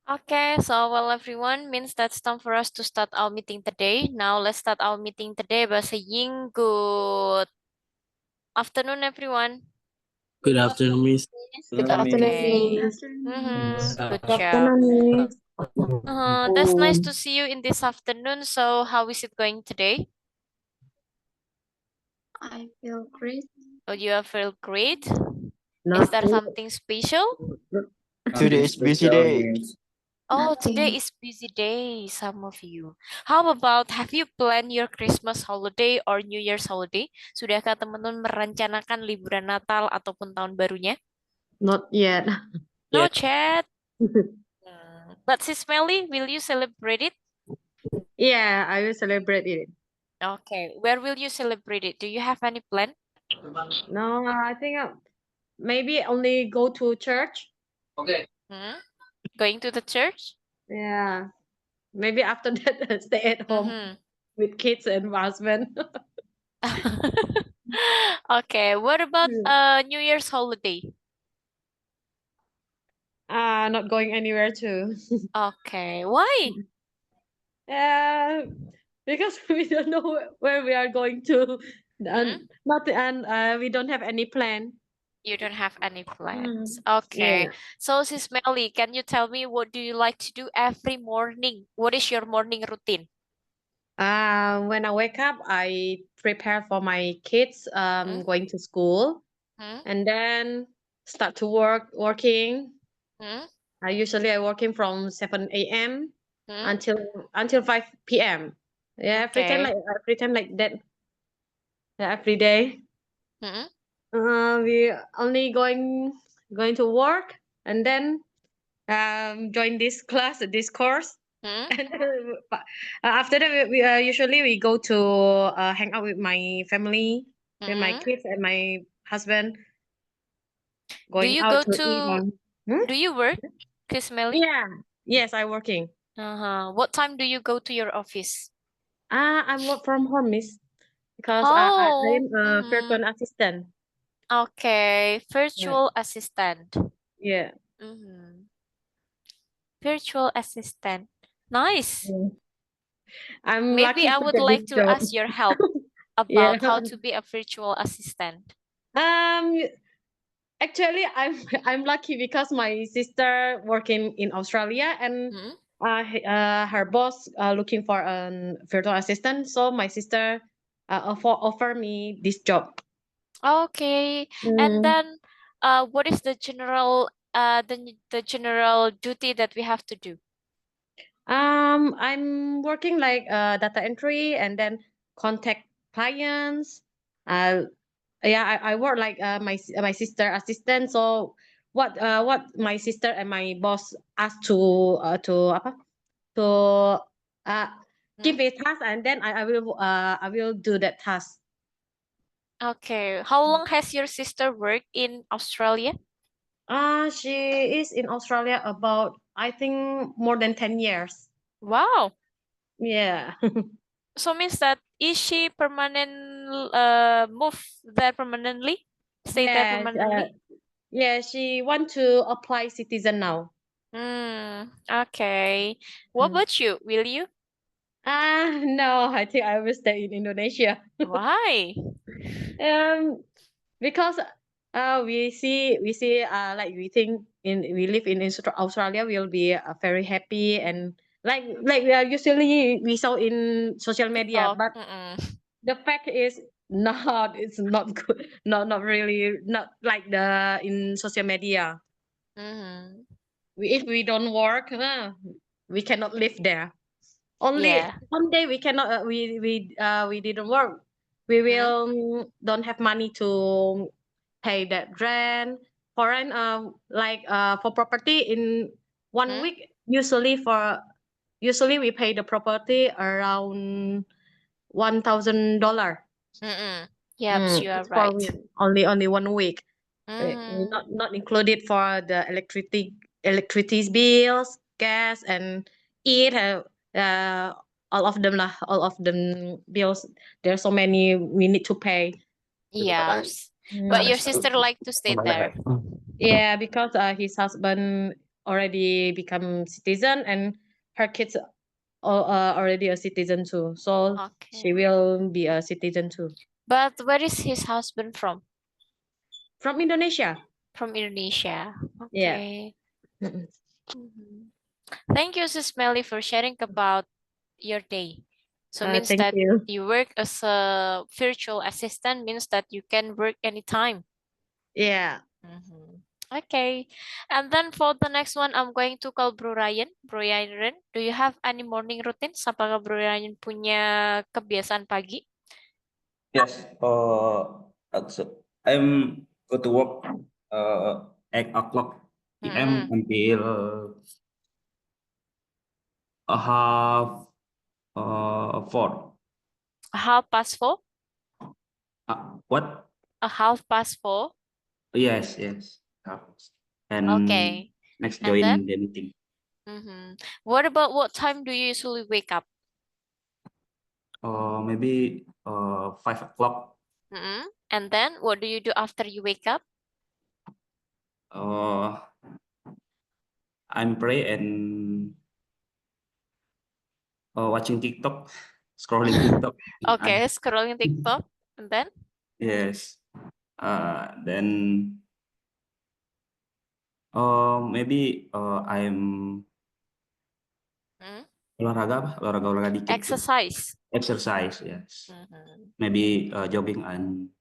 Okay, so well everyone means that's time for us to start our meeting today. Now let's start our meeting today by saying good afternoon everyone. Good afternoon, Miss. Good afternoon, Okay. Miss. Good Good job. afternoon, Miss. That's nice to see you in this afternoon. So how is it going today? I feel great. Oh, you feel great? Is Not there something special? Today is busy day. Oh, today nothing. is busy day, some of you. How about have you planned your Christmas holiday or New Year's holiday? Sudahkah teman-teman merencanakan liburan Natal ataupun tahun barunya? Not yet. No Yeah. chat. But Sis Melly, will you celebrate it? Yeah, I will celebrate it. Okay, where will you celebrate it? Do you have any plan? No, I think maybe only go to church. Hmm? Going to the church? Yeah, maybe after that stay at home Mm-hmm. with kids and husband. Okay, what about New Year's holiday? Not going anywhere too. Okay, why? Yeah, because we don't know where we are going to, Hmm? and we don't have any plan. You don't have any plans. Yeah. Okay. So, Sis Melly, can you tell me what do you like to do every morning? What is your morning routine? When I wake up, I prepare for my kids Hmm? going to school, Hmm? and then start to working. Hmm? I working from 7 a.m. Hmm? until 5 p.m. Yeah, Okay. every time like that. Yeah, every day. Hmm? We only going to work, and then join this class, this course. Hmm? And then, after that, usually we go to hang out with my family, with my Hmm? kids and my husband, Do going you out go to eat. to, Hmm? do you work, Sis Melly? Yeah, yes, I working. Uh-huh. What time do you go to your office? I'm work from home, miss, because I Oh, am a mm-hmm. virtual assistant. Okay. Yeah, Virtual assistant. yeah. Mm-hmm. Virtual assistant. Nice. Yeah. I'm Maybe lucky I to would get this like to job. ask your help Yeah. about how to be a virtual assistant. Um, Actually, I'm lucky because my sister working in Australia, and Hmm? her boss looking for a virtual assistant. So my sister offer me this job. Okay. And Mm. then what is the general duty that we have to do? I'm working like data entry and then contact clients. Uh, yeah, I work like my sister assistant. So what my sister and my boss asked to apa to uh Hmm? give a task, and then I will do that task. Okay. How long has your sister worked in Australia? She is in Australia about, I think, more than 10 years. Wow. Yeah. So means that is she permanent move there permanently? Stay there Yeah, permanently? yeah, she want to apply citizen now. Okay. What Mm. about you? Will you? No, I think I will stay in Indonesia. Why? Um, because we see like we live in Australia, we'll be very happy, and like we are usually we saw in social media, TikTok. but the fact is not, it's not good, not really, not like the in social media. Mm-hmm. If we don't work, we cannot live there. Only Yeah. one day we cannot, we didn't work, we Mm-hmm. will don't have money to pay that rent for rent, like for property in one week, usually we pay the property around $1,000. Mm-hmm. Yes, you are It's for right. only one week. Mm-hmm. Not included for the electricity bills, gas, and eat. Uh, all of them lah, all of them bills. There's so many we need to pay. Yes. But Mm. your sister like to stay there. Yeah, because his husband already become citizen, and her kids already a citizen too. So she Okay. will be a citizen too. But where is his husband from? From Indonesia. From Indonesia. Yeah. Okay. Mm-mm. Mhm. Thank you, Sis Melly, for sharing about your day. So means Thank that you. you work as a virtual assistant means that you can work anytime. Yeah. Mhm. Okay. And then for the next one, I'm going to call Bro Ryan. Bro Ryan, do you have any morning routines? Apakah Bro Ryan punya kebiasaan pagi? Yes. I'm go to work 8 o'clock p.m. Mm-mm. until a half 4. 4:30? What? 4:30? Yes, yes. And Okay. next And then? join the meeting. What about what time do you usually wake up? Maybe 5 o'clock. And then what do you do after you wake up? Uh, I'm pray and watching TikTok, scrolling TikTok. Okay, scrolling TikTok. And then? Yes. Then maybe I'm Mm, olahraga dikit tuh. Exercise. Exercise, yes. Mhm. Maybe jogging and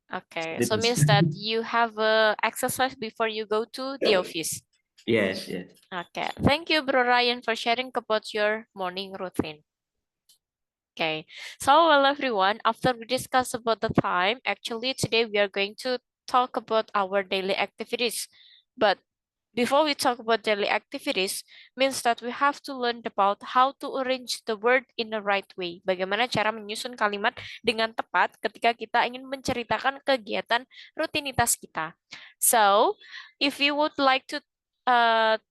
Okay, so fitness. means that you have exercise before you go to the office. Yes, yes. Okay, thank you, Bro Ryan, for sharing about your morning routine. Okay, so well, everyone, after we discuss about the time, actually today we are going to talk about our daily activities. But before we talk about daily activities, means that we have to learn about how to arrange the word in the right way. Bagaimana cara menyusun kalimat dengan tepat ketika kita ingin menceritakan kegiatan rutinitas kita. So, if you would like to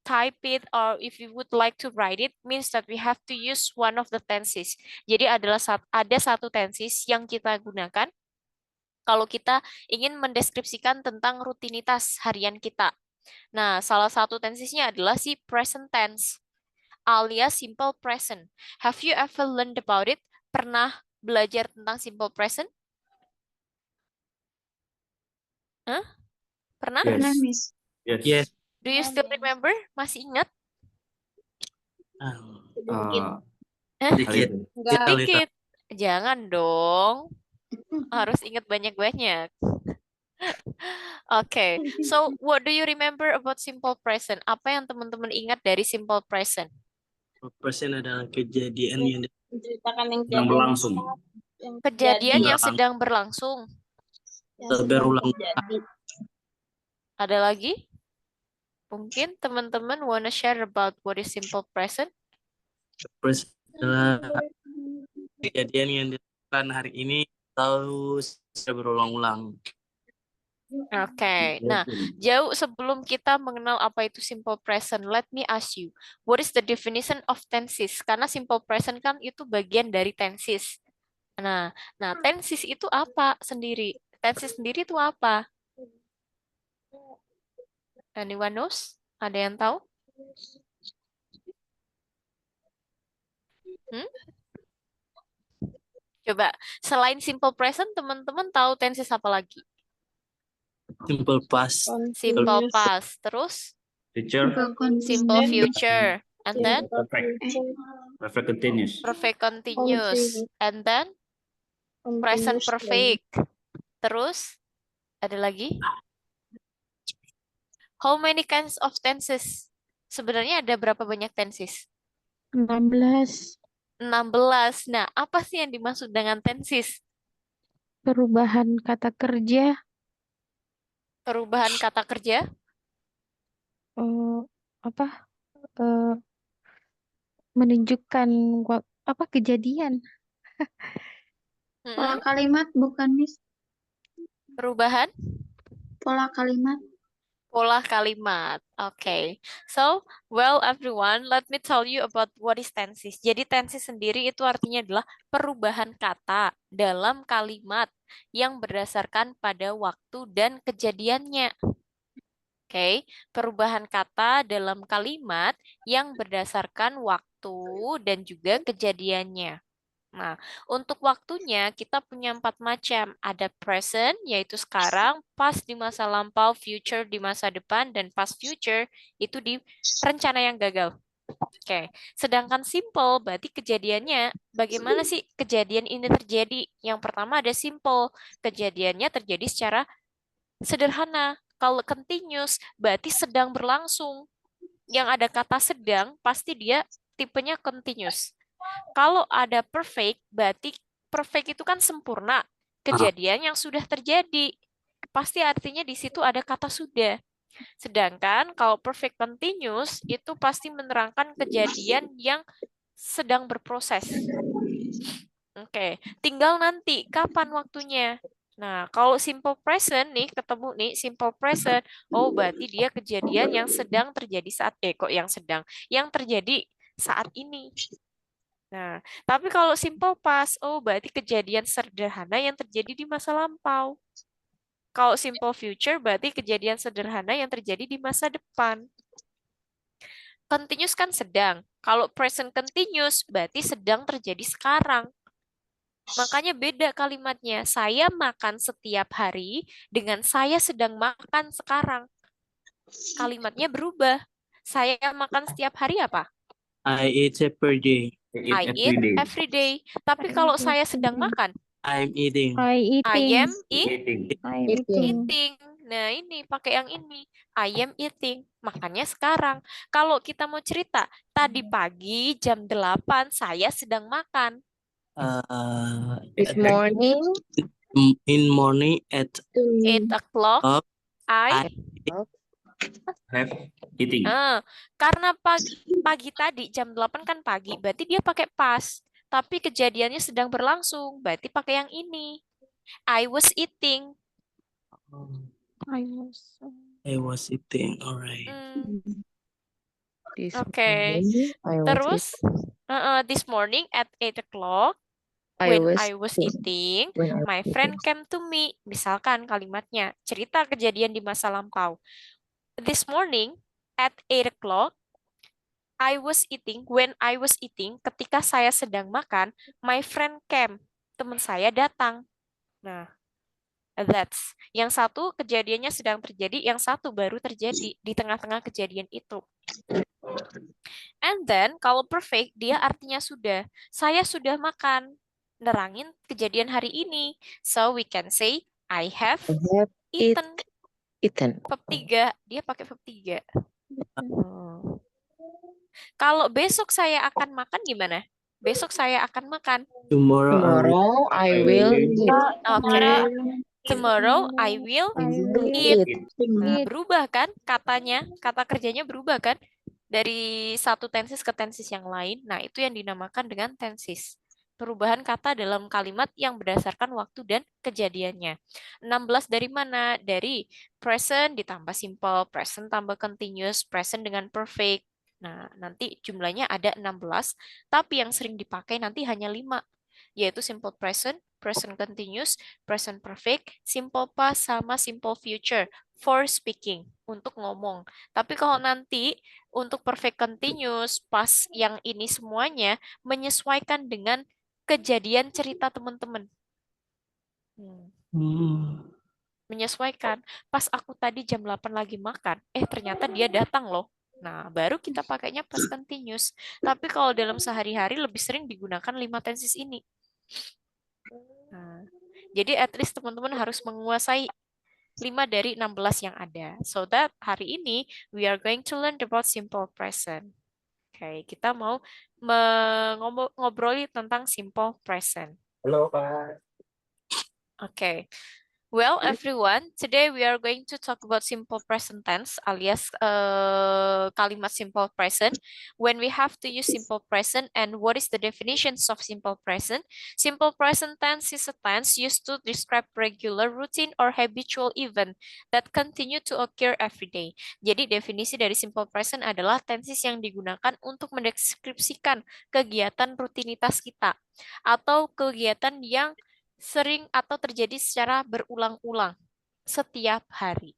type it or if you would like to write it, means that we have to use one of the tenses. Jadi ada satu tenses yang kita gunakan kalau kita ingin mendeskripsikan tentang rutinitas harian kita. Nah, salah satu tensesnya adalah si present tense alias simple present. Have you ever learned about it? Pernah belajar tentang simple present? Hah? Pernah? Pernah, Yes. Miss. Yes. Yes. Do you still remember? Masih ingat? Uh, Dikit. little. Ya, little. Sedikit. Jangan dong. Harus ingat banyak-banyak. Oke, so what do you remember about simple present? Apa yang teman-teman ingat dari simple present? Persen adalah kejadian yang Menceritakan yang Yang berlangsung. Kejadian yang Berlangsung. sedang berlangsung. berulang. Ada lagi? Mungkin teman-teman wanna share about what is simple present? Persen adalah kejadian yang dilakukan hari ini atau sudah berulang-ulang. Oke, nah jauh sebelum kita mengenal apa itu simple present, let me ask you, what is the definition of tenses? Karena simple present kan itu bagian dari tenses. Nah, tenses itu apa sendiri? Tenses sendiri itu apa? Anyone knows? Ada yang tahu? Hmm? Coba, selain simple present, teman-teman tahu tenses apa lagi? Simple past. Simple past, terus Future. simple future, and then Perfect. Perfect continuous. perfect continuous, and then present perfect. Terus ada lagi? How many kinds of tenses? Sebenarnya ada berapa banyak tenses? 16. 16. Nah, apa sih yang dimaksud dengan tenses? Perubahan kata kerja, Perubahan kata kerja? eh, apa eh, menunjukkan apa kejadian. Mm-mm. Kalimat bukan, Miss. Perubahan Pola kalimat. pola kalimat. Okay. So, well everyone, let me tell you about what is tenses. Jadi tenses sendiri itu artinya adalah perubahan kata dalam kalimat yang berdasarkan pada waktu dan kejadiannya. Oke, perubahan kata dalam kalimat yang berdasarkan waktu dan juga kejadiannya. Nah, untuk waktunya kita punya 4 macam. Ada present, yaitu sekarang, past di masa lampau, future di masa depan, dan past future itu di rencana yang gagal. Oke, sedangkan simple berarti kejadiannya bagaimana sih kejadian ini terjadi? Yang pertama ada simple, kejadiannya terjadi secara sederhana. Kalau continuous berarti sedang berlangsung. Yang ada kata sedang pasti dia tipenya continuous. Kalau ada perfect berarti perfect itu kan sempurna. Kejadian yang sudah terjadi. Pasti artinya di situ ada kata sudah. Sedangkan kalau perfect continuous itu pasti menerangkan kejadian yang sedang berproses. Oke, tinggal nanti kapan waktunya. Nah, kalau simple present nih, ketemu nih simple present, oh berarti dia kejadian yang sedang terjadi saat, kok yang sedang, yang terjadi saat ini. Nah, tapi kalau simple past, oh berarti kejadian sederhana yang terjadi di masa lampau. Kalau simple future berarti kejadian sederhana yang terjadi di masa depan. Continuous kan sedang. Kalau present continuous berarti sedang terjadi sekarang. Makanya beda kalimatnya. Saya makan setiap hari dengan saya sedang makan sekarang. Kalimatnya berubah. Saya makan setiap hari apa? I eat per day. I Every eat day. every day. Tapi kalau saya sedang makan, I'm eating. I I eating. am Eating. I'm eating. eating. Nah, ini pakai yang ini. I am eating. Makannya sekarang. Kalau kita mau cerita, tadi pagi jam 8 saya sedang makan. This morning In morning at 8 o'clock, o'clock, I Have eating. karena pagi tadi jam 8 kan pagi, berarti dia pakai pas. Tapi kejadiannya sedang berlangsung, berarti pakai yang ini. I was eating. I was. I was eating. Alright. this Oke. morning I was Terus this morning at 8 o'clock I when was I was eating, when I my was friend came to me. Misalkan kalimatnya, cerita kejadian di masa lampau. This morning at 8 o'clock, I was eating, when I was eating, ketika saya sedang makan, my friend came, teman saya datang. Nah, that's. Yang satu kejadiannya sedang terjadi, yang satu baru terjadi di tengah-tengah kejadian itu. And then, kalau perfect, dia artinya sudah. Saya sudah makan. Nerangin kejadian hari ini. So, we can say, I have have eaten. eaten. Verb 3, dia pakai verb 3. Kalau besok saya akan makan gimana? Besok saya akan makan. Tomorrow, Tomorrow I will eat. Oke. Tomorrow I will eat. Nah, Eat. berubah kan katanya? Kata kerjanya berubah kan? Dari satu tenses ke tenses yang lain. Nah, itu yang dinamakan dengan tenses. Perubahan kata dalam kalimat yang berdasarkan waktu dan kejadiannya. 16 dari mana? Dari present ditambah simple, present tambah continuous, present dengan perfect. Nah, nanti jumlahnya ada 16, tapi yang sering dipakai nanti hanya 5, yaitu simple present, present continuous, present perfect, simple past, sama simple future for speaking, untuk ngomong. Tapi kalau nanti untuk perfect continuous, past yang ini semuanya menyesuaikan dengan kejadian cerita teman-teman. Menyesuaikan. Pas aku tadi jam 8 lagi makan, ternyata dia datang loh. Nah, baru kita pakainya past continuous. Tapi kalau dalam sehari-hari lebih sering digunakan 5 tenses ini. Nah, jadi at least teman-teman harus menguasai 5 dari 16 yang ada. So that hari ini we are going to learn about simple present. Oke, kita mau ngobroli tentang simple present. Halo, Pak. Oke. Well, everyone, today we are going to talk about simple present tense alias kalimat simple present. When we have to use simple present and what is the definitions of simple present? Simple present tense is a tense used to describe regular, routine, or habitual event that continue to occur every day. Jadi definisi dari simple present adalah tenses yang digunakan untuk mendeskripsikan kegiatan rutinitas kita atau kegiatan yang sering atau terjadi secara berulang-ulang setiap hari.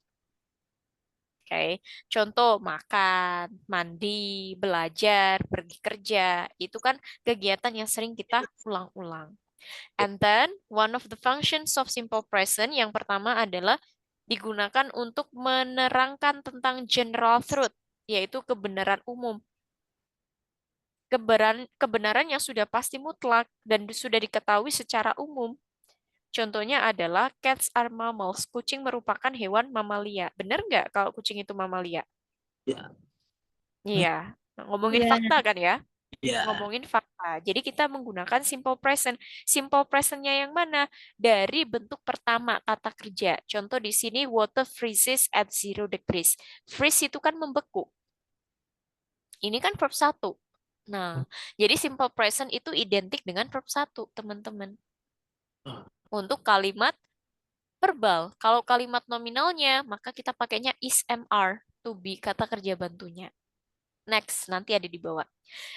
Oke, contoh makan, mandi, belajar, pergi kerja, itu kan kegiatan yang sering kita ulang-ulang. And then one of the functions of simple present yang pertama adalah digunakan untuk menerangkan tentang general truth, yaitu kebenaran umum. Kebenaran yang sudah pasti mutlak dan sudah diketahui secara umum. Contohnya adalah cats are mammals. Kucing merupakan hewan mamalia. Benar nggak kalau kucing itu mamalia? Ya. Iya. Ngomongin Yeah. fakta kan ya? Ya. Ngomongin fakta. Jadi kita menggunakan simple present. Simple present-nya yang mana? Dari bentuk pertama kata kerja. Contoh di sini water freezes at 0 degrees. Freeze itu kan membeku. Ini kan verb 1. Nah, jadi simple present itu identik dengan verb 1, teman-teman. Untuk kalimat verbal. Kalau kalimat nominalnya, maka kita pakainya is, am, are, to be, kata kerja bantunya. Next, nanti ada di bawah.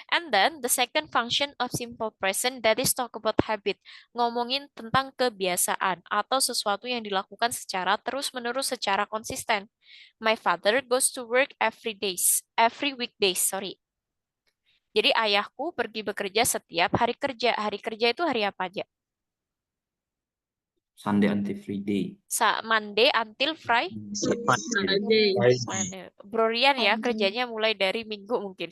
And then, the second function of simple present, that is talk about habit. Ngomongin tentang kebiasaan atau sesuatu yang dilakukan secara terus-menerus secara konsisten. My father goes to work every weekdays. Jadi ayahku pergi bekerja setiap hari kerja. Hari kerja itu hari apa aja? Sunday until Friday. Monday until Friday. Friday. Bro Rian ya, kerjanya mulai dari Minggu mungkin.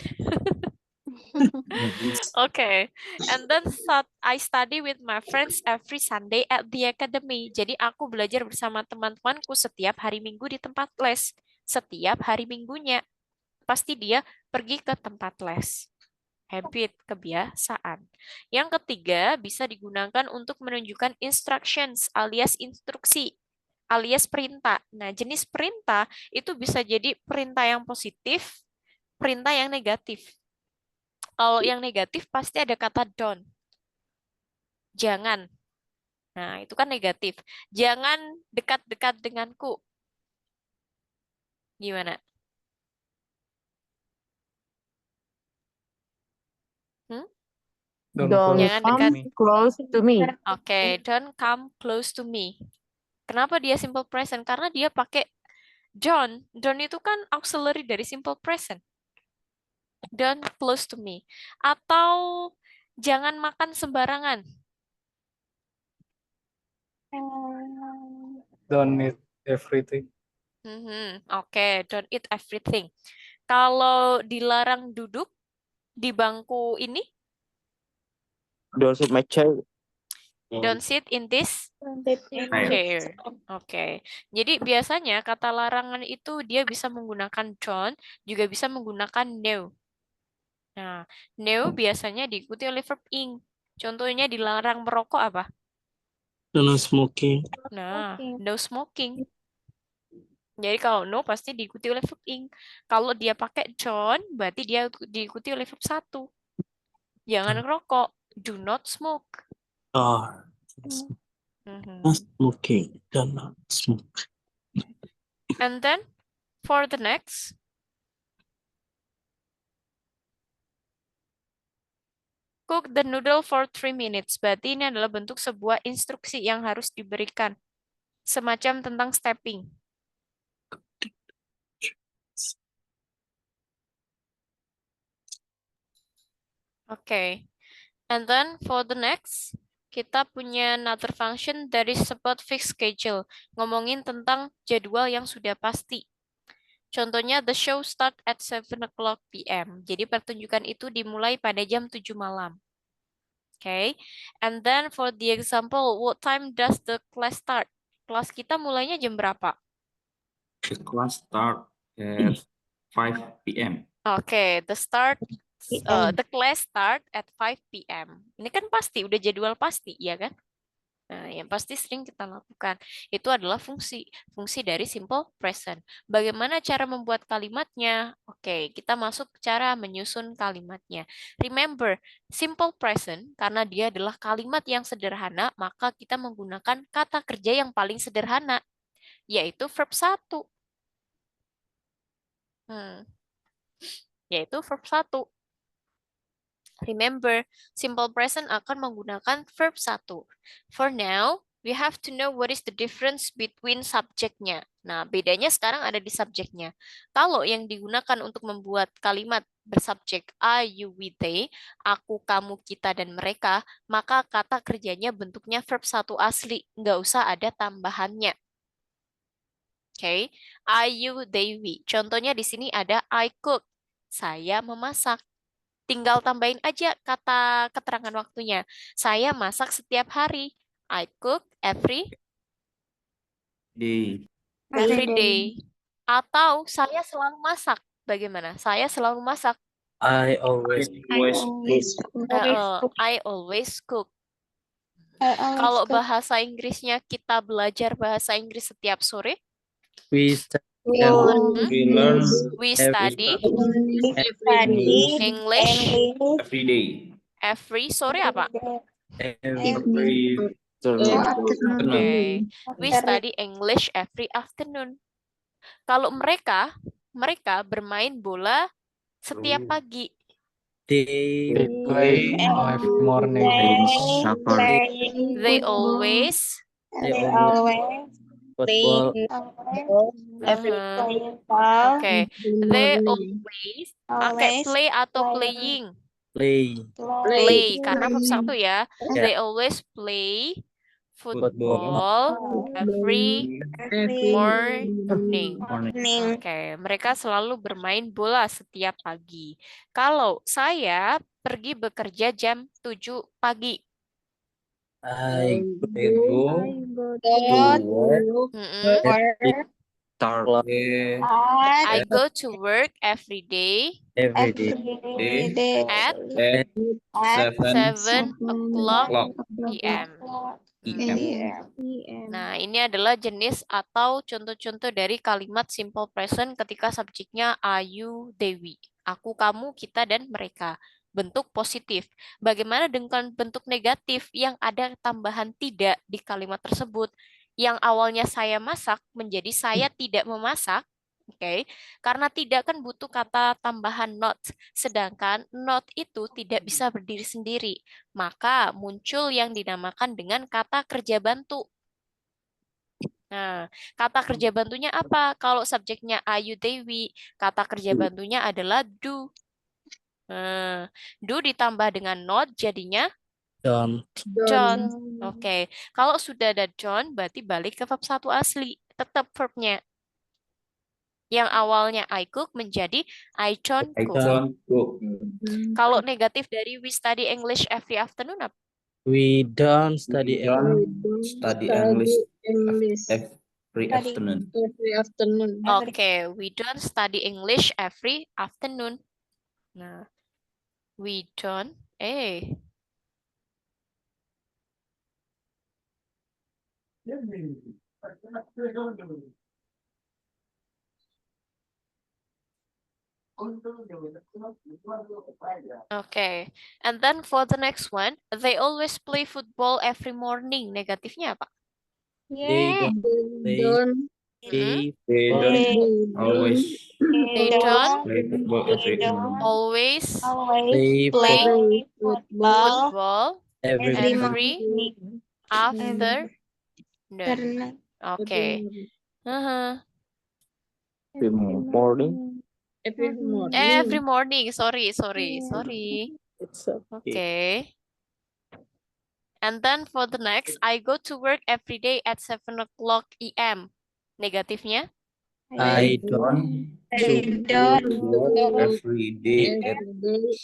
Okay. And then I study with my friends every Sunday at the academy. Jadi aku belajar bersama teman-temanku setiap hari Minggu di tempat les. Setiap hari Minggunya. Pasti dia pergi ke tempat les. Habit, kebiasaan. Yang ketiga, bisa digunakan untuk menunjukkan instructions alias instruksi, alias perintah. Nah, jenis perintah itu bisa jadi perintah yang positif, perintah yang negatif. Kalau yang negatif pasti ada kata don't. Jangan. Nah, itu kan negatif. Jangan dekat-dekat denganku. Gimana? Don't Jangan come dekat. close to me. Oke, don't come close to me. Kenapa dia simple present? Karena dia pakai don't. Don't itu kan auxiliary dari simple present. Don't close to me. Atau jangan makan sembarangan. Don't eat everything. Oke, don't eat everything. Kalau dilarang duduk di bangku ini, Don't sit my chair. don't sit in this chair. Oke. Jadi biasanya kata larangan itu dia bisa menggunakan don't, juga bisa menggunakan no. Nah, no biasanya diikuti oleh verb ing. Contohnya dilarang merokok apa? No smoking. Nah, no smoking. Jadi kalau no pasti diikuti oleh verb ing. Kalau dia pakai don't, berarti dia diikuti oleh verb 1. Jangan ngerokok. Do not smoke. Or not smoking. Do not smoke. And then for the next, cook the noodle for 3 minutes. Berarti ini adalah bentuk sebuah instruksi yang harus diberikan. Semacam tentang stepping. Oke. And then for the next, kita punya another function that is about fixed schedule. Ngomongin tentang jadwal yang sudah pasti. Contohnya, the show start at 7 o'clock p.m. Jadi pertunjukan itu dimulai pada jam 7 malam. Okay. And then for the example, what time does the class start? Kelas kita mulainya jam berapa? The class start at 5 p.m. Oke, the class start at 5 p.m. Ini kan pasti, udah jadwal pasti, ya kan? Nah, yang pasti sering kita lakukan. Itu adalah fungsi dari simple present. Bagaimana cara membuat kalimatnya? Oke, kita masuk ke cara menyusun kalimatnya. Remember, simple present, karena dia adalah kalimat yang sederhana, maka kita menggunakan kata kerja yang paling sederhana, yaitu verb 1. Yaitu verb 1. Remember, simple present akan menggunakan verb 1. For now, We have to know what is the difference between subjeknya. Nah, bedanya sekarang ada di subjeknya. Kalau yang digunakan untuk membuat kalimat bersubjek I, you, we, they, aku, kamu, kita, dan mereka, maka kata kerjanya bentuknya verb satu asli. Nggak usah ada tambahannya. Oke, I, you, they, we. Contohnya di sini ada I cook. Saya memasak. Tinggal tambahin aja kata keterangan waktunya. Saya masak setiap hari. I cook every Day. day. Atau saya selalu masak. Bagaimana? Saya selalu masak. I always I always cook. Kalau bahasa Inggrisnya kita belajar bahasa Inggris setiap sore, we study We learn we study English every day. every sore apa? every Afternoon. Okay. We study English every afternoon. Kalau mereka bermain bola setiap pagi. day. They play every morning. They always They always football Okay. They always pakai play atau playing. play. Karena verb satu ya. Ya. They always play football every morning. Oke, mereka selalu bermain bola setiap pagi. Kalau saya pergi bekerja jam 7 pagi. I Go to work Mm-mm. I go to work every day every day. at at 7 o'clock p.m. PM. Nah, ini adalah jenis atau contoh-contoh dari kalimat simple present ketika subjeknya are, you, they, we. Aku, kamu, kita, dan mereka. Bentuk positif. Bagaimana dengan bentuk negatif yang ada tambahan tidak di kalimat tersebut? Yang awalnya saya masak menjadi saya tidak memasak. Oke, karena tidak kan butuh kata tambahan not, sedangkan not itu tidak bisa berdiri sendiri, maka muncul yang dinamakan dengan kata kerja bantu. Nah, kata kerja bantunya apa? Kalau subjeknya are, you, they, we, kata kerja bantunya adalah do. Nah, do ditambah dengan not jadinya Don't. don't. Oke, kalau sudah ada don't berarti balik ke verb satu asli, tetap verbnya. Yang awalnya I cook menjadi I don't I cook. don't cook. Kalau negatif dari we study English every afternoon apa? We don't study We don't study English every afternoon. Oke, we don't study English every afternoon. Nah, we don't. Okay, and then for the next one, they always play football every morning. Negatifnya apa? They don't Mm-mm. play They don't always They don't play football every morning. always play football every every afternoon. Okay. Morning. Every morning. Sorry. It's okay. Okay. And then for the next, I go to work every day at 7 o'clock a.m. Negatifnya? I don't work every day at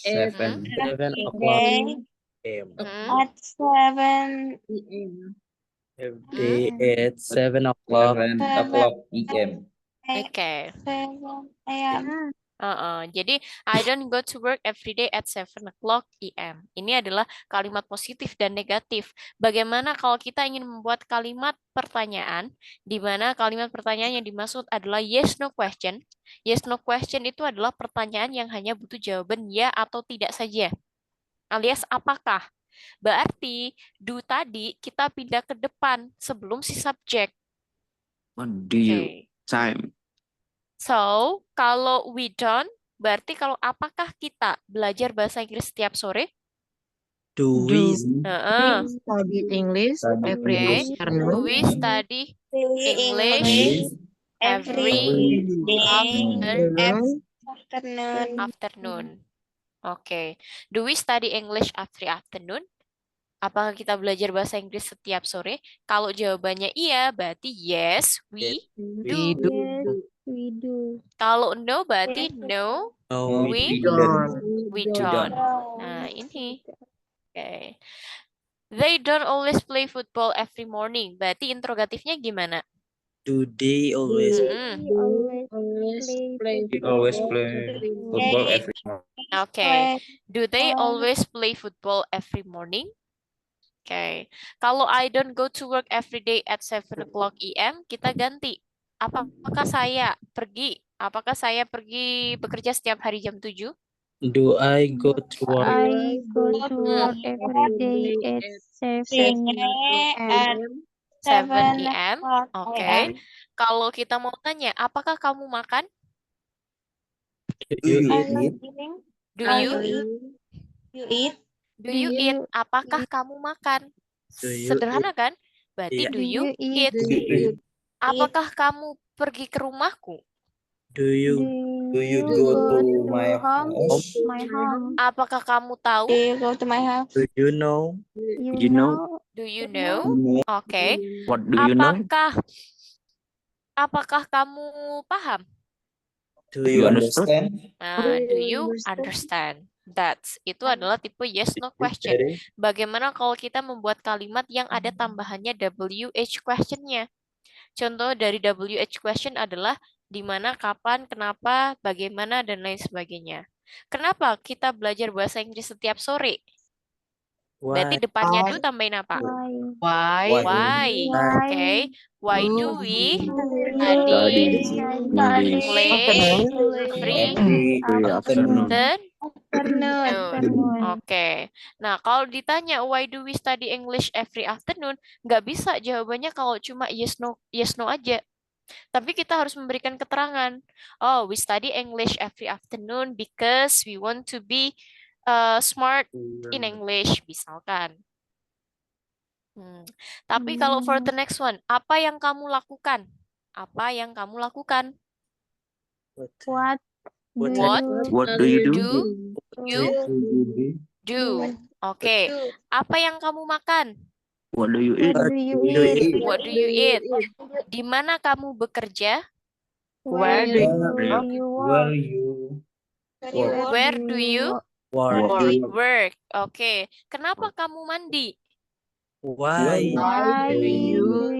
7 7 o'clock a.m. Mm. Every day at 7 o'clock. 7 o'clock PM. Okay. Jadi, I don't go to work every day at 7 o'clock a.m. Ini adalah kalimat positif dan negatif. Bagaimana kalau kita ingin membuat kalimat pertanyaan, di mana kalimat pertanyaan yang dimaksud adalah yes, no question. Yes, no question itu adalah pertanyaan yang hanya butuh jawaban ya atau tidak saja. Alias apakah. Berarti, do tadi kita pindah ke depan sebelum si subjek. What do you Okay. time? So, kalau we don't, berarti kalau apakah kita belajar bahasa Inggris setiap sore? Do we Heeh. study English every Okay. Do afternoon? we study English every afternoon? Oke. Do we study English every afternoon? Apakah kita belajar bahasa Inggris setiap sore? Kalau jawabannya iya, berarti yes, we we do. Yes, we do. Kalau no, berarti no, know we We don't. Nah, ini. Oke. They don't always play football every morning. Berarti interrogatifnya gimana? do they always Mm-mm. We always play We always play football every morning. Oke. Do they always play football every morning? Oke. Kalau I don't go to work every day at 7 o'clock AM, kita ganti. Apakah saya pergi bekerja setiap hari jam 7? do I go to work I go to work every day at 7 a.m. 7 AM. Oke. Kalau kita mau tanya, apakah kamu makan? do you eat Do you eat? Apakah kamu makan? Do you Sederhana kan? Berarti Iya. do you eat? Apakah kamu pergi ke rumahku? do you Do you go to my house? My home. Apakah kamu tahu? do you know You know? Do you know? Oke. What do you know? Apakah kamu paham? Do you understand? Nah, do you understand? Itu adalah tipe yes no question. Bagaimana kalau kita membuat kalimat yang ada tambahannya WH question-nya? Contoh dari WH question adalah di mana, kapan, kenapa, bagaimana, dan lain sebagainya. Kenapa kita belajar bahasa Inggris setiap sore? Berarti why depannya do tambahin apa? Why? Why? Oke. Why do we study Study English every afternoon. afternoon? Oke. Nah, kalau ditanya why do we study English every afternoon, nggak bisa jawabannya kalau cuma yes no aja. Tapi kita harus memberikan keterangan. Oh, we study English every afternoon because we want to be smart in English, misalkan. Tapi kalau for the next one, apa yang kamu lakukan? Apa yang kamu lakukan? what What What do you do? Do. Oke. Apa yang kamu makan? What do you eat? do you eat? What do you eat? Di mana kamu bekerja? Where do you Where work? you work? Where do you work work? Oke. Kenapa kamu mandi? why Why do you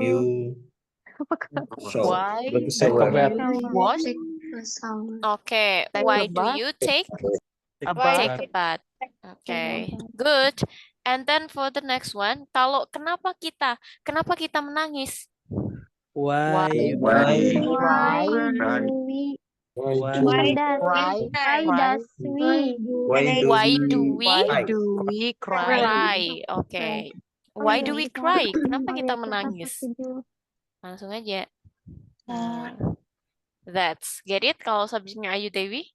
You show. Why? Go to Take a shower. bath. Wash? Oke. Take Why a do bath? you take Bath? a bath? Oke. Good. And then for the next one, kalau kenapa kita menangis? why Why Why? do we? why Why does we? Why do we Cry? cry? Oke. Why do we cry? Kenapa kita menangis? Langsung aja. Get it? Kalau subjeknya Ayu Dewi?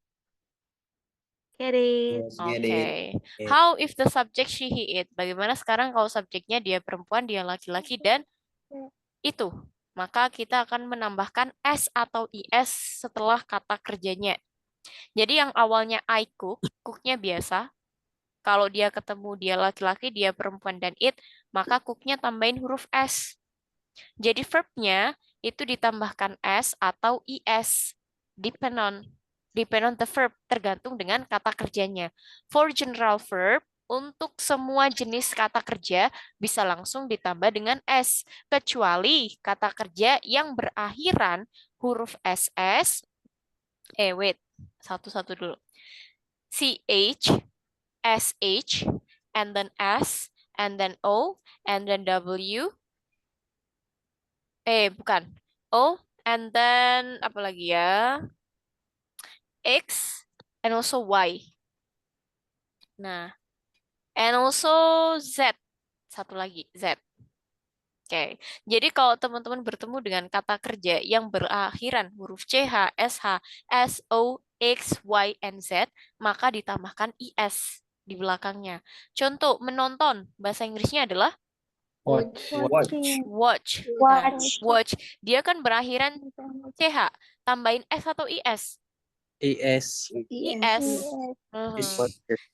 Get it. Yes, get Oke. it. How if the subject she, he, it? Bagaimana sekarang kalau subjeknya dia perempuan, dia laki-laki, dan itu? Maka kita akan menambahkan s atau is setelah kata kerjanya. Jadi yang awalnya I cook, cooknya biasa. Kalau dia ketemu dia laki-laki, dia perempuan, dan it, maka cooknya tambahin huruf s. Jadi verbnya itu ditambahkan s atau is. Depend on the verb, tergantung dengan kata kerjanya. For general verb, untuk semua jenis kata kerja bisa langsung ditambah dengan s, kecuali kata kerja yang berakhiran huruf ss. Wait, satu-satu dulu. ch, sh, and then s, and then o, and then w. Bukan. O, and then apa lagi ya? X, and also Y. Nah, and also Z. Satu lagi, Z. Oke, jadi kalau teman-teman bertemu dengan kata kerja yang berakhiran huruf CH, SH, SO, X, Y, and Z, maka ditambahkan IS. di belakangnya. Contoh menonton, bahasa Inggrisnya adalah Watch. watch. Nah, watch. Dia kan berakhiran CH. Tambahin S atau IS? IS. IS. Mhm.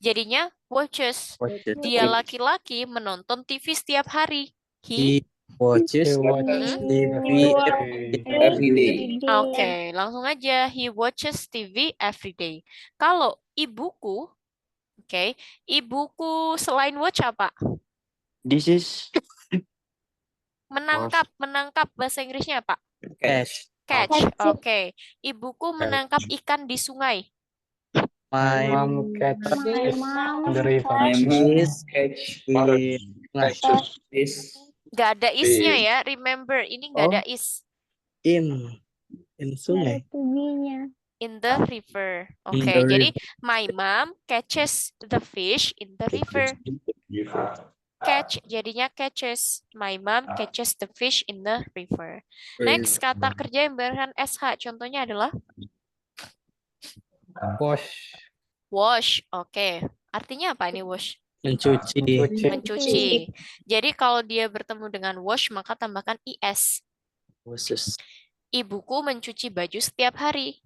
Jadinya watches. Watches. Dia laki-laki menonton TV setiap hari. He watches He watches TV Every day. Oke, langsung aja. He watches TV every day. Kalau ibuku, oke, ibuku selain watch apa? This is Menangkap bahasa Inggrisnya apa? Catch. Catch. Oke. Ibuku menangkap ikan di sungai. My Mom catch fish in the river. My mom is catch is Gak ada isnya ya. Remember, ini gak ada is. in sungai. In the river. In Oke, the jadi my mom catches the fish in the river. Catch jadinya catches. My mom catches the fish in the river. Next, kata kerja yang berakhir SH. Contohnya adalah Wash. wash. Oke. Artinya apa ini wash? Mencuci. Mencuci. Jadi kalau dia bertemu dengan wash, maka tambahkan IS. Washes. Ibuku mencuci baju setiap hari.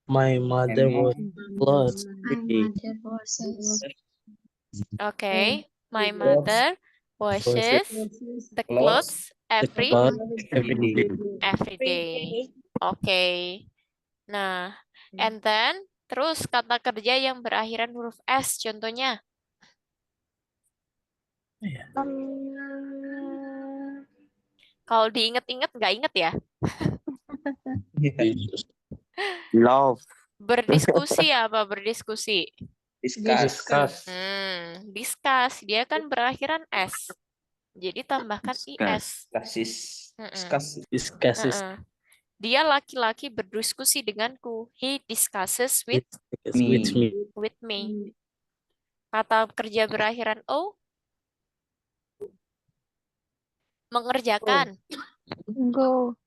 My mother was clothes. Oke. My mother washes the clothes every day. Oke. Nah, and then terus kata kerja yang berakhiran huruf S contohnya. Kalau diinget-inget nggak inget ya? love. Berdiskusi apa? Berdiskusi. Discuss. Discuss. Dia kan berakhiran S. Jadi tambahkan IS. Discusses Dia laki-laki berdiskusi denganku. He discusses with me. Kata kerja berakhiran O. Mengerjakan. Go.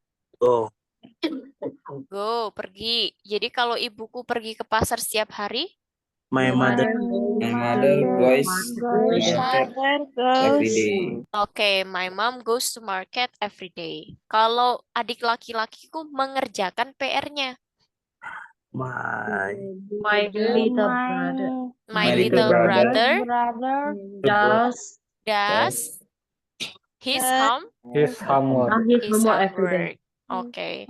Go, pergi. Jadi kalau ibuku pergi ke pasar setiap hari, My mother goes every day. oke, my mom goes to market every day. Kalau adik laki-lakiku mengerjakan PR-nya. my My little brother does his homework. His homework. Oke.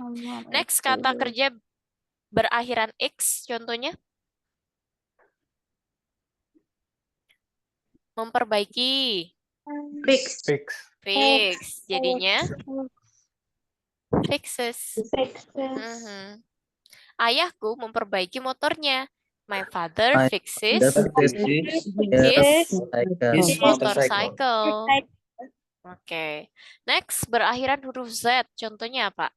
Next, kata kerja berakhiran X, contohnya. Memperbaiki. Fix. Fix. Jadinya fixes. Mhm. Ayahku memperbaiki motornya. My father fixes his motorcycle. Oke. Next, berakhiran huruf Z. Contohnya apa?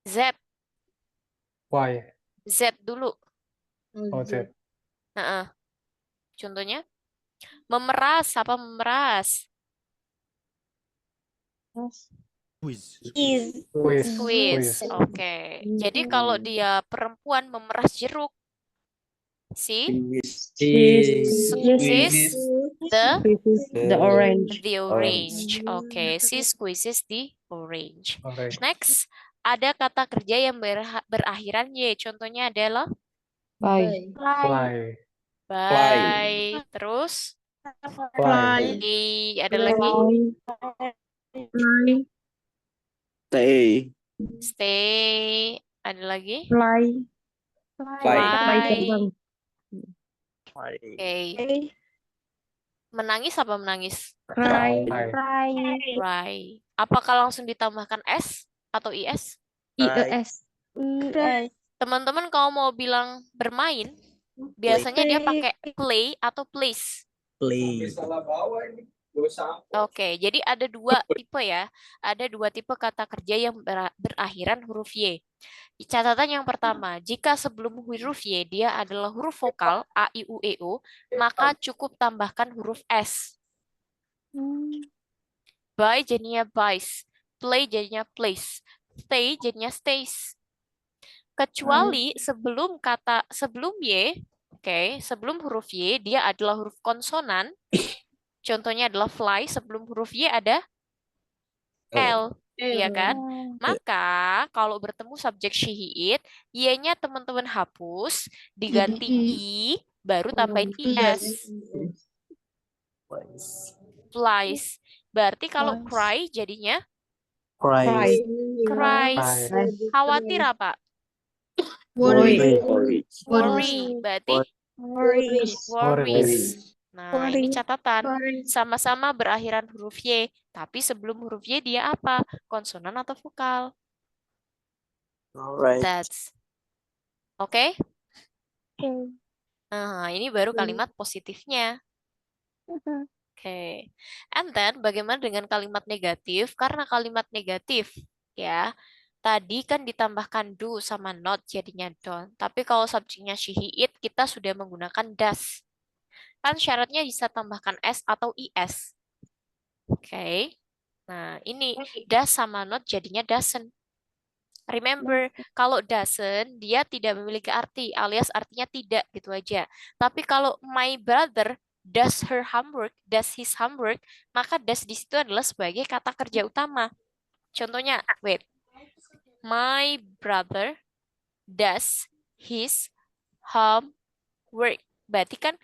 Z. Why? Z dulu. Oh, that. Contohnya? Memeras. Apa memeras? Squeeze. Oke. Jadi kalau dia perempuan memeras jeruk, squeeze The orange. the orange. Oke, she squeezes the orange. Alright. Next, ada kata kerja yang berakhiran Y. Contohnya adalah Bye. Fly. bye. Terus Fly. ada lagi stay. Ada lagi Fly. Oke. Menangis apa menangis? Cry. Cry. Apakah langsung ditambahkan S atau IS? IES. Teman-teman kalau mau bilang bermain, biasanya dia pakai play atau plays. Oke, jadi ada dua tipe ya. Ada dua tipe kata kerja yang berakhiran huruf Y. Catatan yang pertama, jika sebelum huruf Y dia adalah huruf vokal A, I, U, E, O, maka cukup tambahkan huruf S. Buy jadinya buys, play jadinya plays, stay jadinya stays. Kecuali sebelum Y Oke, sebelum huruf Y dia adalah huruf konsonan. Contohnya adalah fly, sebelum huruf Y ada L, iya kan? Maka kalau bertemu subjek she, he, it, Y-nya teman-teman hapus, diganti I, baru tambahin IS. Flies. Berarti kalau cry jadinya Cries. cries. Khawatir apa? Worry. Worry. Berarti worries. Nah, ini catatan. Sama-sama berakhiran huruf Y. Tapi sebelum huruf Y dia apa? Konsonan atau vokal? Alright. That's oke? Nah, ini baru kalimat positifnya. Oke. And then bagaimana dengan kalimat negatif? Karena kalimat negatif ya. Tadi kan ditambahkan do sama not jadinya don't. Tapi kalau subjeknya she, he, it kita sudah menggunakan does. Kan syaratnya bisa tambahkan s atau is. Oke. Nah, ini does sama not jadinya doesn't. Remember, kalau doesn't, dia tidak memiliki arti, alias artinya tidak gitu aja. Tapi kalau my brother does her homework, does his homework, maka does di situ adalah sebagai kata kerja utama. Contohnya, wait. My brother does his homework. Berarti kan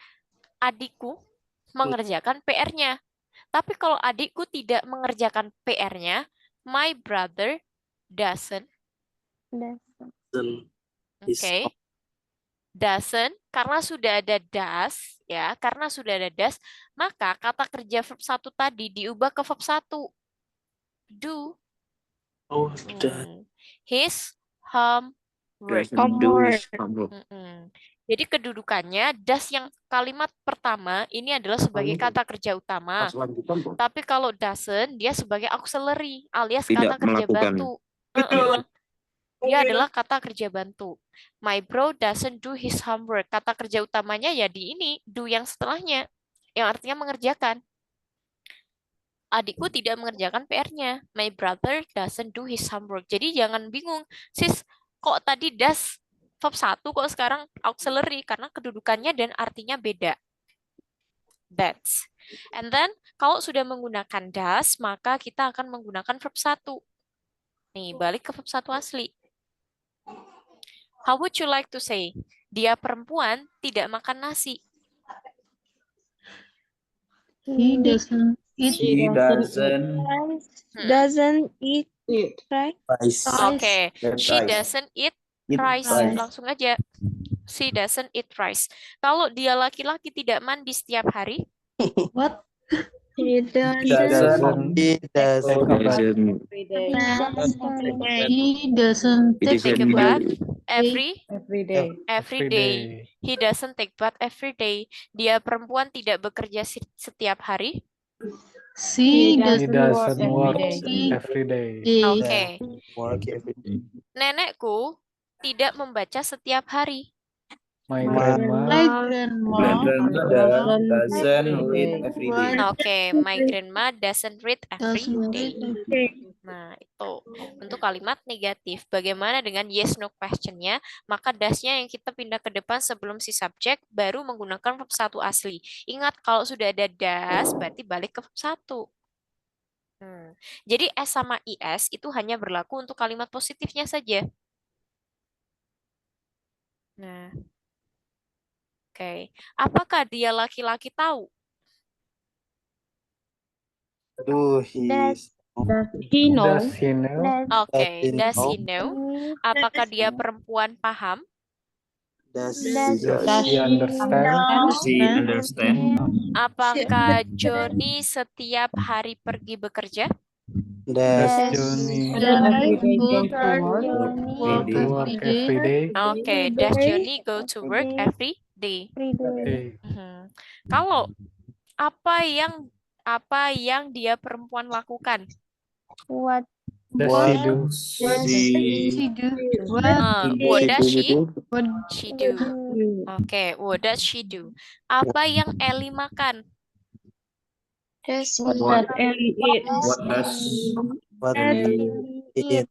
adikku mengerjakan PR-nya. Tapi kalau adikku tidak mengerjakan PR-nya, my brother doesn't. Oke. Doesn't, karena sudah ada does, ya, karena sudah ada does, maka kata kerja verb 1 tadi diubah ke verb 1. Do. Oh, that. His homework. Jadi kedudukannya does yang kalimat pertama ini adalah sebagai kata kerja utama. Tapi kalau doesn't dia sebagai auxiliary alias kata kerja bantu. Dia adalah kata kerja bantu. My bro doesn't do his homework. Kata kerja utamanya ya di ini, do yang setelahnya. Yang artinya mengerjakan. Adikku tidak mengerjakan PR-nya. My brother doesn't do his homework. Jadi jangan bingung. Sis, kok tadi does verb 1, kok sekarang auxiliary? Karena kedudukannya dan artinya beda. That's. And then, kalau sudah menggunakan does, maka kita akan menggunakan verb 1. Nih, balik ke verb 1 asli. How would you like to say? Dia perempuan tidak makan nasi. He doesn't eat. She Doesn't eat rice. Rice. Oke, she doesn't eat rice. Langsung aja. She doesn't eat rice. Kalau dia laki-laki tidak mandi setiap hari. What? He Doesn't He doesn't Take a bath every day. He doesn't take bath every day. Dia perempuan tidak bekerja setiap hari. She He doesn't doesn't work work every day. every day. Oke. Work every day. Nenekku tidak membaca setiap hari. My My grandma grandma doesn't read every day. Oke, my grandma doesn't read every doesn't day. read. Nah, itu untuk kalimat negatif. Bagaimana dengan yes no question-nya? Maka das-nya yang kita pindah ke depan sebelum si subjek, baru menggunakan verb 1 asli. Ingat, kalau sudah ada das, berarti balik ke verb 1. Jadi S sama IS itu hanya berlaku untuk kalimat positifnya saja. Nah, oke. Apakah dia laki-laki tahu? Do he He knows. Does he know? Oke, does he know? know? Apakah dia perempuan paham? does Does He understand? She understand. Apakah Joni setiap hari pergi bekerja? does Johnny Go go to work every day? Oke, does Joni go to work every day? Okay. Kalau apa yang dia perempuan lakukan? What Does he do? she do? What does she What do? Oke, what does she do? Apa yang Ellie makan? What Ellie eat. what does what he eat?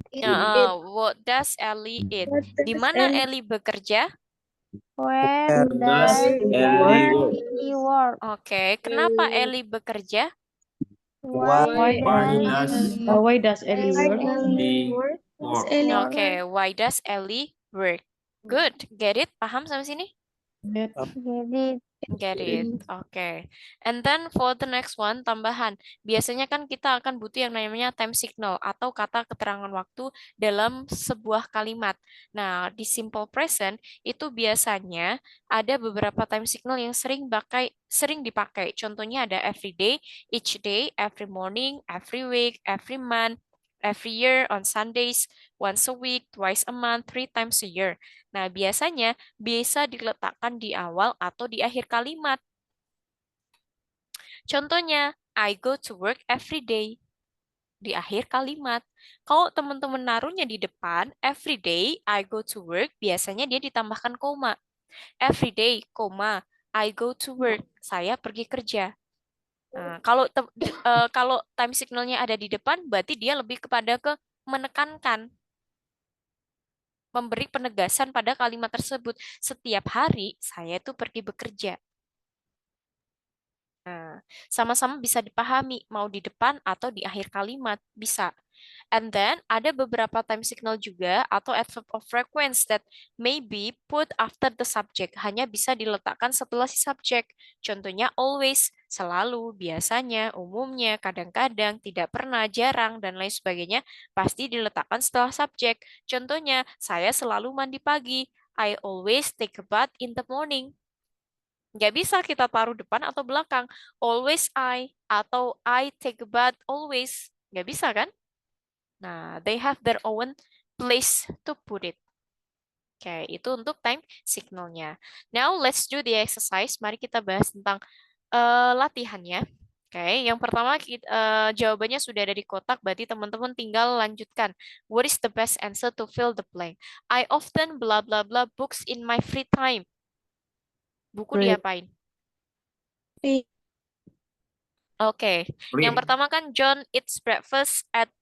What does Ellie eat? Di mana Ellie bekerja? Where Does does Ellie work? Ellie work? Oke, kenapa Ellie bekerja? Why Why does does Why does Ellie Ellie work? Ellie work? Oke, why does Ellie work? Good, get it? Paham sampai sini? Get Get it? Get it. Oke. And then for the next one, tambahan. Biasanya kan kita akan butuh yang namanya time signal atau kata keterangan waktu dalam sebuah kalimat. Nah, di simple present itu biasanya ada beberapa time signal yang sering dipakai. Contohnya ada every day, each day, every morning, every week, every month, every year, on Sundays, once a week, twice a month, 3 times a year. Nah, biasanya bisa diletakkan di awal atau di akhir kalimat. Contohnya, I go to work every day. Di akhir kalimat. Kalau teman-teman naruhnya di depan, every day I go to work, biasanya dia ditambahkan koma. Every day, koma, I go to work. Saya pergi kerja. Nah, kalau time signalnya ada di depan, berarti dia lebih kepada menekankan, memberi penegasan pada kalimat tersebut. Setiap hari saya itu pergi bekerja. Nah, sama-sama bisa dipahami, mau di depan atau di akhir kalimat, bisa. And then, ada beberapa time signal juga atau adverb of frequency that may be put after the subject, hanya bisa diletakkan setelah si subjek. Contohnya always, selalu, biasanya, umumnya, kadang-kadang, tidak pernah, jarang, dan lain sebagainya, pasti diletakkan setelah subjek. Contohnya, saya selalu mandi pagi. I always take a bath in the morning. Nggak bisa kita taruh depan atau belakang. Always I atau I take a bath always. Nggak bisa kan? Nah, they have their own place to put it. Oke, itu untuk time signalnya. Now, let's do the exercise. Mari kita bahas tentang latihannya. Oke, yang pertama jawabannya sudah ada di kotak, berarti teman-teman tinggal lanjutkan. What is the best answer to fill the blank? I often blah blah blah books in my free time. Buku Read. diapain? Oke, yang Read. pertama kan John eats breakfast at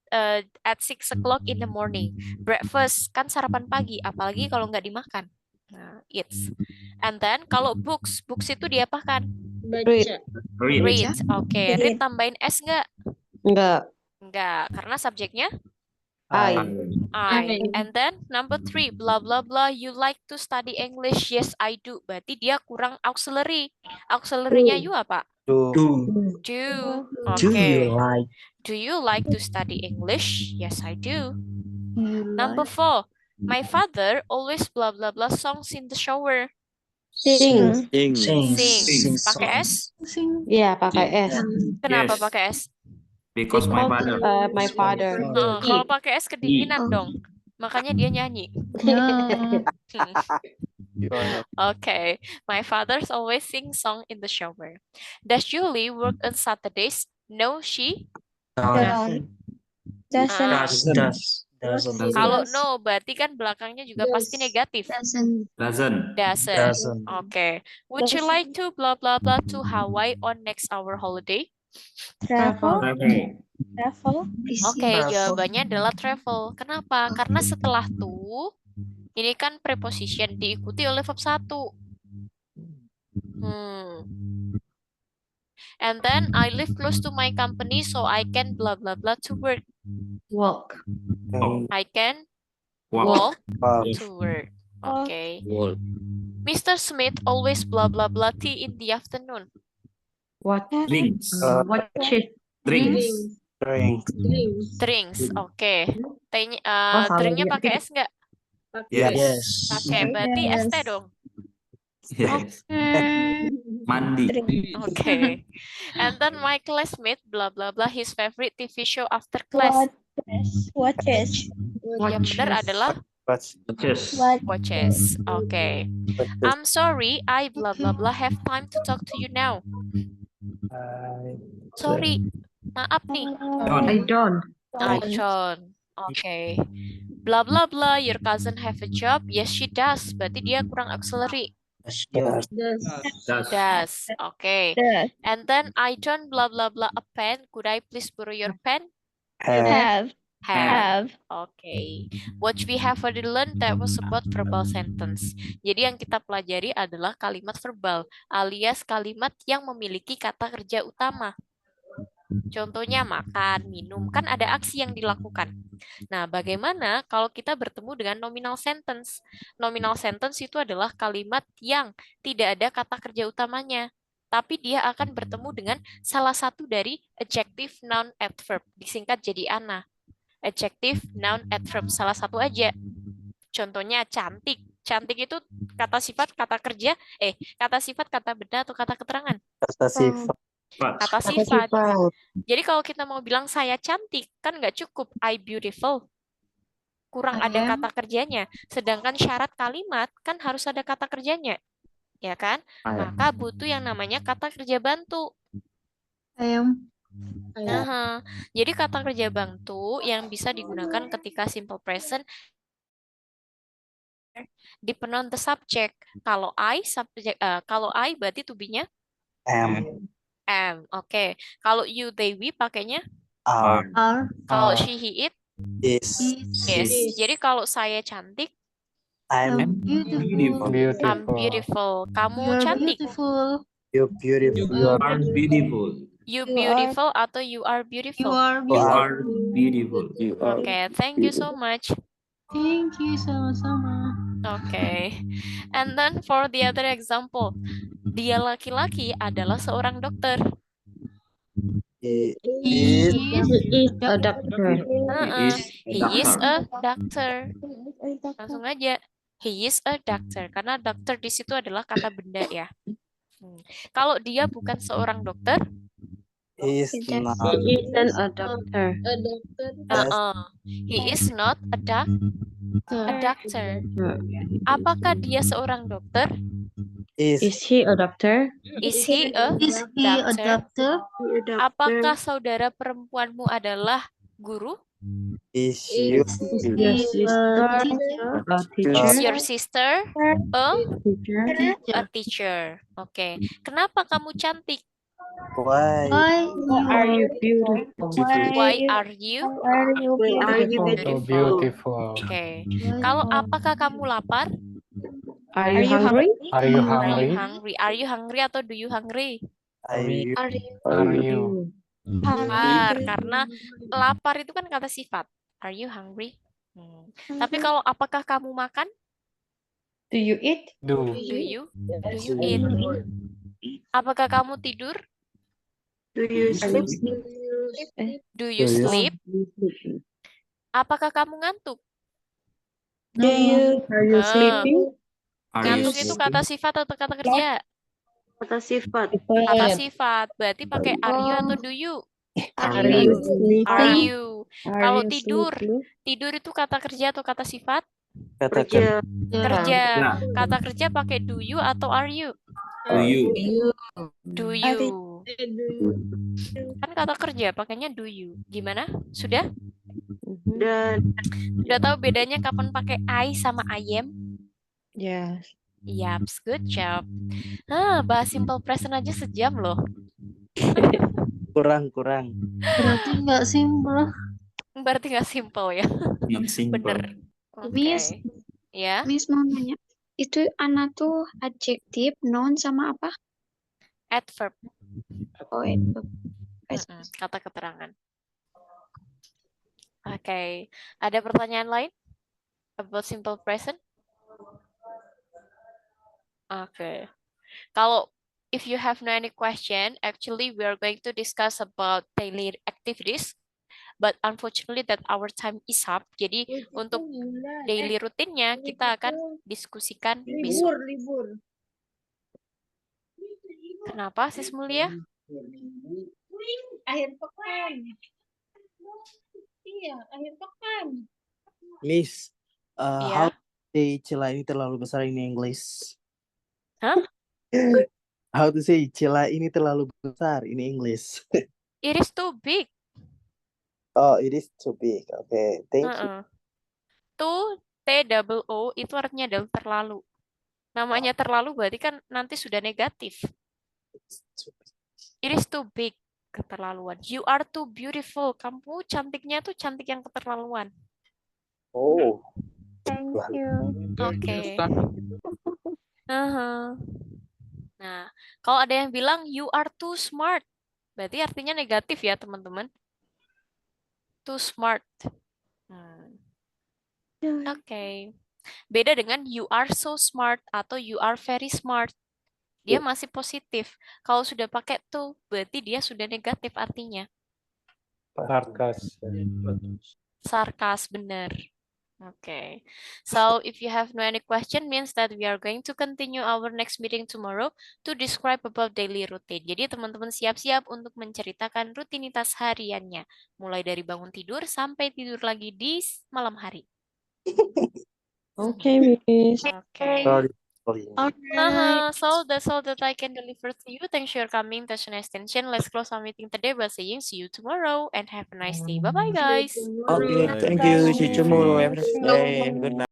6 o'clock in the morning. Breakfast kan sarapan pagi, apalagi kalau nggak dimakan. Nah, eats. And then kalau books itu diapakan? Read. Read. Oke, read tambahin S nggak? Enggak. Nggak, karena subjeknya I. I. And then number 3, blah blah blah. You like to study English? Yes, I do. Berarti dia kurang auxiliary. Auxiliary-nya you apa? Do. Do. Do you Oke. like Do you like to study English? Yes, I do. Number 4, my father always blah blah blah songs in the shower. Sing. Sings. Pakai S? Iya, pakai S. Kenapa Yes. pakai S? Because my father. My father. Kalau pakai S kedinginan dong. Makanya dia nyanyi. Okay. My father's always sing song in the shower. Does Julie work on Saturdays? No, she Doesn't. Kalau no, berarti kan belakangnya juga pasti negatif. Doesn't. Doesn't. Okay. Would you like to blah blah blah to Hawaii on next our holiday? Travel. Travel. Oke, jawabannya adalah travel. Kenapa? Karena setelah to, ini kan preposition diikuti oleh verb 1. And then I live close to my company so I can blah blah blah to work. Walk. I can Walk. walk to work. Okay. Mr. Smith always blah blah blah tea in the afternoon. What? Drinks. Watches. Drinks. Drinks. Oke. T-nya salah drinknya dia. pakai S nggak? Yes. Oke, berarti ST dong. Yes. Mandi. Oke. And then my classmate blah blah blah his favorite TV show after class. Yang benar adalah Watches. watches. Oke. I'm sorry, I blah blah blah have time to talk to you now. Sorry, maaf nih. I don't. John. Oke. Blah blah blah, your cousin have a job? Yes, she does. Berarti dia kurang auxiliary. Does. Does. Oke. And then I don't blah blah blah a pen. Could I please borrow your pen? Have. Have. Okay. What we have already learned that was about verbal sentence. Jadi yang kita pelajari adalah kalimat verbal, alias kalimat yang memiliki kata kerja utama. Contohnya makan, minum, kan ada aksi yang dilakukan. Nah, bagaimana kalau kita bertemu dengan nominal sentence? Nominal sentence itu adalah kalimat yang tidak ada kata kerja utamanya, tapi dia akan bertemu dengan salah satu dari adjective, noun, adverb, disingkat jadi ANA. Adjective, noun, adverb, salah satu aja. Contohnya cantik. Cantik itu kata sifat, kata kerja, kata sifat, kata benda, atau kata keterangan? Kata sifat. Kata sifat. Jadi kalau kita mau bilang saya cantik, kan nggak cukup I beautiful. Kurang ada kata kerjanya. Sedangkan syarat kalimat kan harus ada kata kerjanya. Ya kan? Maka butuh yang namanya kata kerja bantu. Nah, jadi kata kerja bantu yang bisa digunakan ketika simple present depend on the subject. Kalau I berarti to be-nya Am. am. Oke. Kalau you, they, we pakainya Are. kalau Are. she, he, it Is. is. Jadi kalau saya cantik, I'm Beautiful. I'm beautiful. Kamu cantik. you beautiful. You are beautiful. You beautiful atau you are beautiful. You are beautiful. You are Oke, thank you so much. Thank you sama-sama. Oke. And then for the other example, dia laki-laki adalah seorang dokter. He is A doctor. He is a doctor. Langsung aja. He is a doctor. Karena dokter di situ adalah kata benda ya. Kalau dia bukan seorang dokter, is not. He isn't a doctor. he is not a doctor. Apakah dia seorang dokter? Is Is he a doctor? Is he a doctor? Apakah saudara perempuanmu adalah guru? is you Yes, A Is teacher. your sister Teacher. a teacher? Oke. Kenapa kamu cantik? why Are you beautiful? Why are you? So beautiful. Oke. Kalau apakah kamu lapar? Are you hungry? Are you Are you hungry? hungry? Are you hungry atau do you hungry? I Are you? Lapar, karena lapar itu kan kata sifat. Are you hungry? Tapi kalau apakah kamu makan? Do you eat? Do. Do you eat? Apakah kamu tidur? Do you sleep? Apakah kamu ngantuk? Are you Ah. sleeping? Are you Ngantuk itu kata sifat atau kata kerja? Kata sifat. Kata sifat. Berarti pakai are you atau do you? Are you sleeping? Are you? Kalau you tidur, sleeping? tidur itu kata kerja atau kata sifat? katakan Kerja. Nah. Kata kerja pakai do you atau are you? Do you? Do you. Kan kata kerja pakainya do you. Gimana? Sudah? Udah tahu bedanya kapan pakai I sama I am? Yes. Yaps, good job. Bahas simple present aja sejam loh. kurang Berarti nggak simple. Berarti nggak simple ya? Not simple. Bener. Oke. Miss. Ya, Miss mau nanya, itu Ana tuh adjektif, noun sama apa? adverb. Oh, itu. Kata keterangan. Oke. Ada pertanyaan lain about simple present? Oke. Kalau if you have no any question, actually we are going to discuss about daily activities. But unfortunately that our time is up. Jadi untuk daily rutinnya kita akan diskusikan besok. Kenapa Sis Mulia? Akhir pekan. Iya, akhir pekan. Miss Iya. how to say celah ini terlalu besar in English? Hah? How to say celah ini terlalu besar in English? It is too big. Oh, it is too big. Okay, thank you. Too, T-double-O, itu artinya adalah terlalu. Namanya terlalu berarti kan nanti sudah negatif. It's too big. It is too big. keterlaluan. You are too beautiful. Kamu cantiknya tuh cantik yang keterlaluan. Oh. Thank you. Oke. Nah, kalau ada yang bilang you are too smart, berarti artinya negatif ya, teman-teman. Too smart. Oke. Beda dengan you are so smart atau you are very smart. Dia masih positif. Kalau sudah pakai tuh, berarti dia sudah negatif artinya. Sarkas. Sarkas, benar. Okay. So if you have no any question, means that we are going to continue our next meeting tomorrow to describe about daily routine. Jadi teman-teman siap-siap untuk menceritakan rutinitas hariannya. Mulai dari bangun tidur sampai tidur lagi di malam hari. Okay, Miss. Okay. Sorry. So that's all that I can deliver to you. Thanks for coming to National Extension. Let's close our meeting today by saying see you tomorrow and have a nice day. Bye-bye, guys. Okay, thank you. See you tomorrow. Have a nice day and good night.